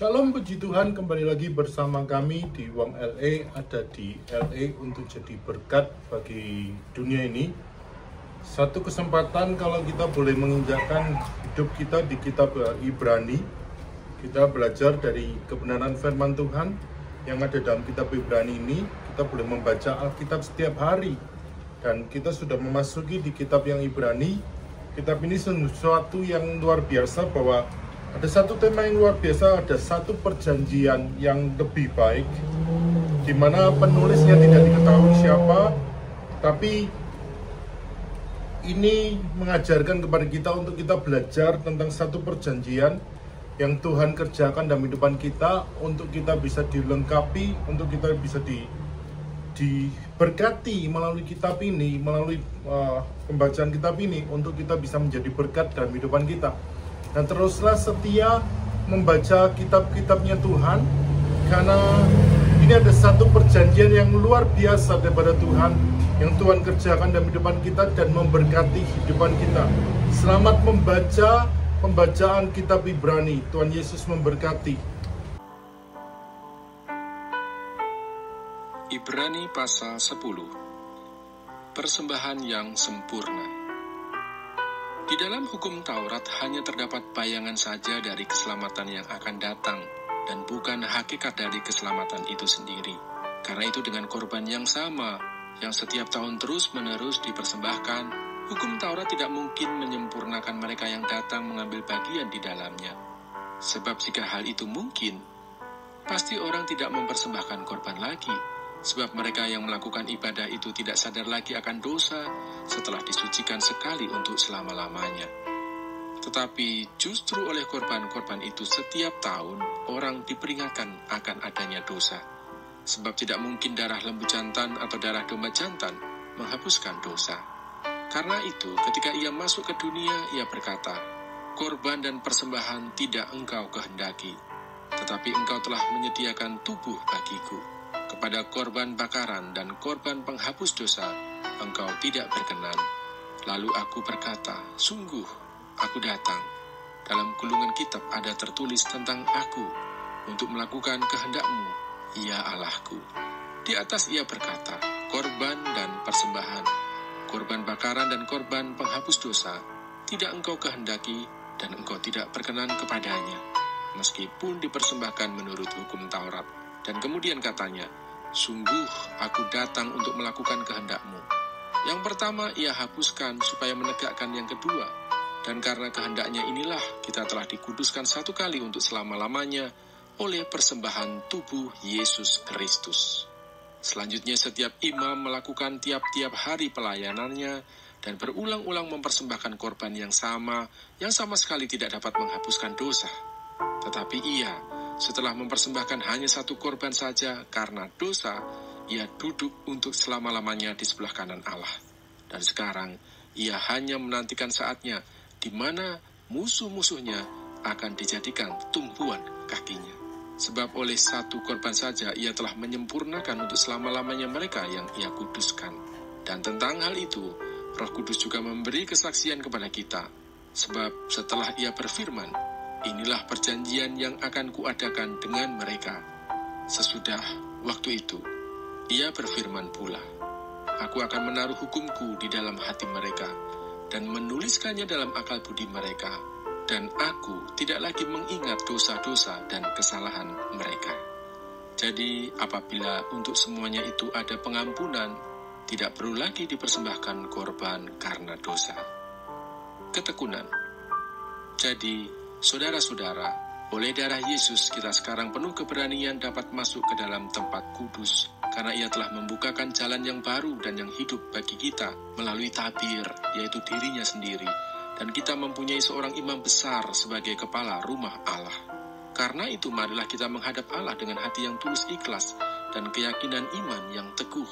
Shalom, puji Tuhan, kembali lagi bersama kami di Wong LA, ada di LA untuk jadi berkat bagi dunia ini. Satu kesempatan kalau kita boleh menginjakkan hidup kita di kitab Ibrani. Kita belajar dari kebenaran firman Tuhan yang ada dalam kitab Ibrani ini. Kita boleh membaca Alkitab setiap hari. Dan kita sudah memasuki di kitab yang Ibrani. Kitab ini sesuatu yang luar biasa bahwa ada satu tema yang luar biasa, ada satu perjanjian yang lebih baik, di mana penulisnya tidak diketahui siapa, tapi ini mengajarkan kepada kita untuk kita belajar tentang satu perjanjian yang Tuhan kerjakan dalam kehidupan kita, untuk kita bisa dilengkapi, untuk kita bisa diberkati melalui kitab ini, melalui pembacaan kitab ini, untuk kita bisa menjadi berkat dalam kehidupan kita. Dan teruslah setia membaca kitab-kitabnya Tuhan, karena ini ada satu perjanjian yang luar biasa daripada Tuhan, yang Tuhan kerjakan dalam kehidupan kita dan memberkati kehidupan kita. Selamat membaca pembacaan kitab Ibrani. Tuhan Yesus memberkati. Ibrani pasal 10. Persembahan yang sempurna. Di dalam hukum Taurat hanya terdapat bayangan saja dari keselamatan yang akan datang, dan bukan hakikat dari keselamatan itu sendiri. Karena itu dengan korban yang sama, yang setiap tahun terus-menerus dipersembahkan, hukum Taurat tidak mungkin menyempurnakan mereka yang datang mengambil bagian di dalamnya. Sebab jika hal itu mungkin, pasti orang tidak mempersembahkan korban lagi. Sebab mereka yang melakukan ibadah itu tidak sadar lagi akan dosa setelah disucikan sekali untuk selama-lamanya. Tetapi justru oleh korban-korban itu setiap tahun orang diperingatkan akan adanya dosa. Sebab tidak mungkin darah lembu jantan atau darah domba jantan menghapuskan dosa. Karena itu ketika ia masuk ke dunia, ia berkata, "Korban dan persembahan tidak engkau kehendaki, tetapi engkau telah menyediakan tubuh bagiku. Kepada korban bakaran dan korban penghapus dosa, engkau tidak berkenan." Lalu aku berkata, "Sungguh, aku datang. Dalam gulungan kitab ada tertulis tentang aku, untuk melakukan kehendak-Mu, ya Allahku." Di atas ia berkata, "Korban dan persembahan, korban bakaran dan korban penghapus dosa, tidak engkau kehendaki dan engkau tidak berkenan kepadanya, meskipun dipersembahkan menurut hukum Taurat." Dan kemudian katanya, "Sungguh aku datang untuk melakukan kehendak-Mu." Yang pertama ia hapuskan supaya menegakkan yang kedua. Dan karena kehendaknya inilah kita telah dikuduskan satu kali untuk selama-lamanya oleh persembahan tubuh Yesus Kristus. Selanjutnya setiap imam melakukan tiap-tiap hari pelayanannya dan berulang-ulang mempersembahkan korban yang sama sekali tidak dapat menghapuskan dosa. Tetapi ia, setelah mempersembahkan hanya satu korban saja karena dosa, ia duduk untuk selama-lamanya di sebelah kanan Allah. Dan sekarang, ia hanya menantikan saatnya di mana musuh-musuhnya akan dijadikan tumpuan kakinya. Sebab oleh satu korban saja, ia telah menyempurnakan untuk selama-lamanya mereka yang ia kuduskan. Dan tentang hal itu, Roh Kudus juga memberi kesaksian kepada kita. Sebab setelah ia berfirman, "Inilah perjanjian yang akan kuadakan dengan mereka." Sesudah waktu itu, ia berfirman pula, "Aku akan menaruh hukumku di dalam hati mereka, dan menuliskannya dalam akal budi mereka, dan aku tidak lagi mengingat dosa-dosa dan kesalahan mereka." Jadi, apabila untuk semuanya itu ada pengampunan, tidak perlu lagi dipersembahkan korban karena dosa. Ketekunan. Jadi, saudara-saudara, oleh darah Yesus kita sekarang penuh keberanian dapat masuk ke dalam tempat kudus, karena ia telah membukakan jalan yang baru dan yang hidup bagi kita melalui tabir, yaitu dirinya sendiri, dan kita mempunyai seorang imam besar sebagai kepala rumah Allah. Karena itu marilah kita menghadap Allah dengan hati yang tulus ikhlas dan keyakinan iman yang teguh.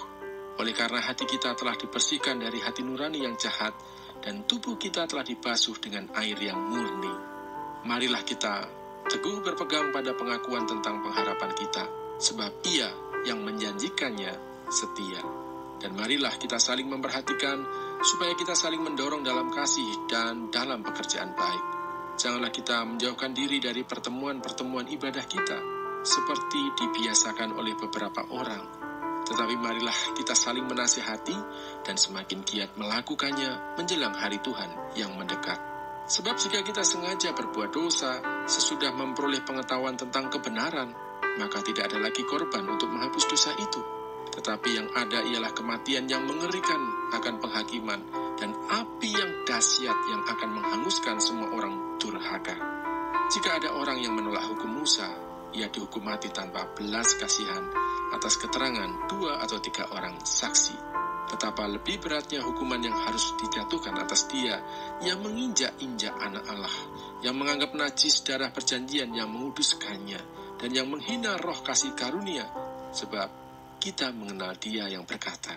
Oleh karena hati kita telah dibersihkan dari hati nurani yang jahat, dan tubuh kita telah dibasuh dengan air yang murni. Marilah kita teguh berpegang pada pengakuan tentang pengharapan kita, sebab Ia yang menjanjikannya setia. Dan marilah kita saling memperhatikan, supaya kita saling mendorong dalam kasih dan dalam pekerjaan baik. Janganlah kita menjauhkan diri dari pertemuan-pertemuan ibadah kita, seperti dibiasakan oleh beberapa orang. Tetapi marilah kita saling menasihati dan semakin giat melakukannya menjelang hari Tuhan yang mendekat. Sebab jika kita sengaja berbuat dosa sesudah memperoleh pengetahuan tentang kebenaran, maka tidak ada lagi korban untuk menghapus dosa itu. Tetapi yang ada ialah kematian yang mengerikan akan penghakiman dan api yang dahsyat yang akan menghanguskan semua orang durhaka. Jika ada orang yang menolak hukum Musa, ia dihukum mati tanpa belas kasihan atas keterangan 2 atau 3 orang saksi. Betapa lebih beratnya hukuman yang harus dijatuhkan atas dia yang menginjak-injak anak Allah, yang menganggap najis darah perjanjian yang menguduskannya, dan yang menghina roh kasih karunia, sebab kita mengenal dia yang berkata,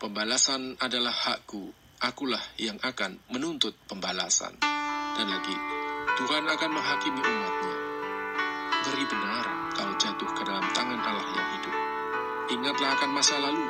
"Pembalasan adalah hakku, akulah yang akan menuntut pembalasan." Dan lagi, Tuhan akan menghakimi umatnya. Ngeri benar kalau jatuh ke dalam tangan Allah yang hidup. Ingatlah akan masa lalu.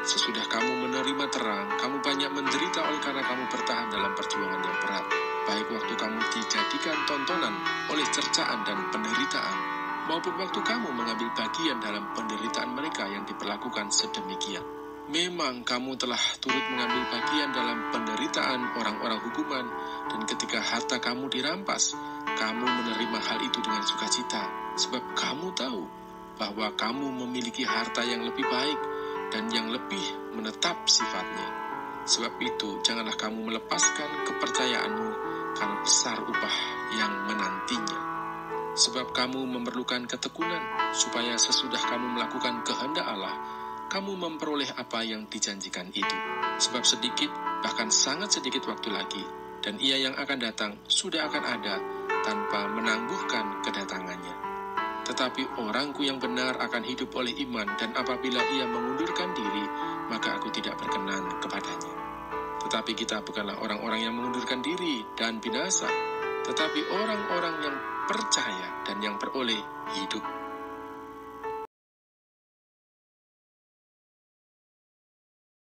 Sesudah kamu menerima terang, kamu banyak menderita oleh karena kamu bertahan dalam perjuangan yang berat. Baik waktu kamu dijadikan tontonan oleh cercaan dan penderitaan, maupun waktu kamu mengambil bagian dalam penderitaan mereka yang diperlakukan sedemikian. Memang kamu telah turut mengambil bagian dalam penderitaan orang-orang hukuman, dan ketika harta kamu dirampas, kamu menerima hal itu dengan sukacita, sebab kamu tahu bahwa kamu memiliki harta yang lebih baik dan yang lebih menetap sifatnya. Sebab itu, janganlah kamu melepaskan kepercayaanmu, karena besar upah yang menantinya. Sebab kamu memerlukan ketekunan, supaya sesudah kamu melakukan kehendak Allah, kamu memperoleh apa yang dijanjikan itu. Sebab sedikit, bahkan sangat sedikit waktu lagi, dan ia yang akan datang sudah akan ada tanpa menangguhkan kedatangannya. Tetapi orangku yang benar akan hidup oleh iman, dan apabila ia mengundurkan diri, maka aku tidak berkenan kepadanya. Tetapi kita bukanlah orang-orang yang mengundurkan diri dan binasa, tetapi orang-orang yang percaya dan yang beroleh hidup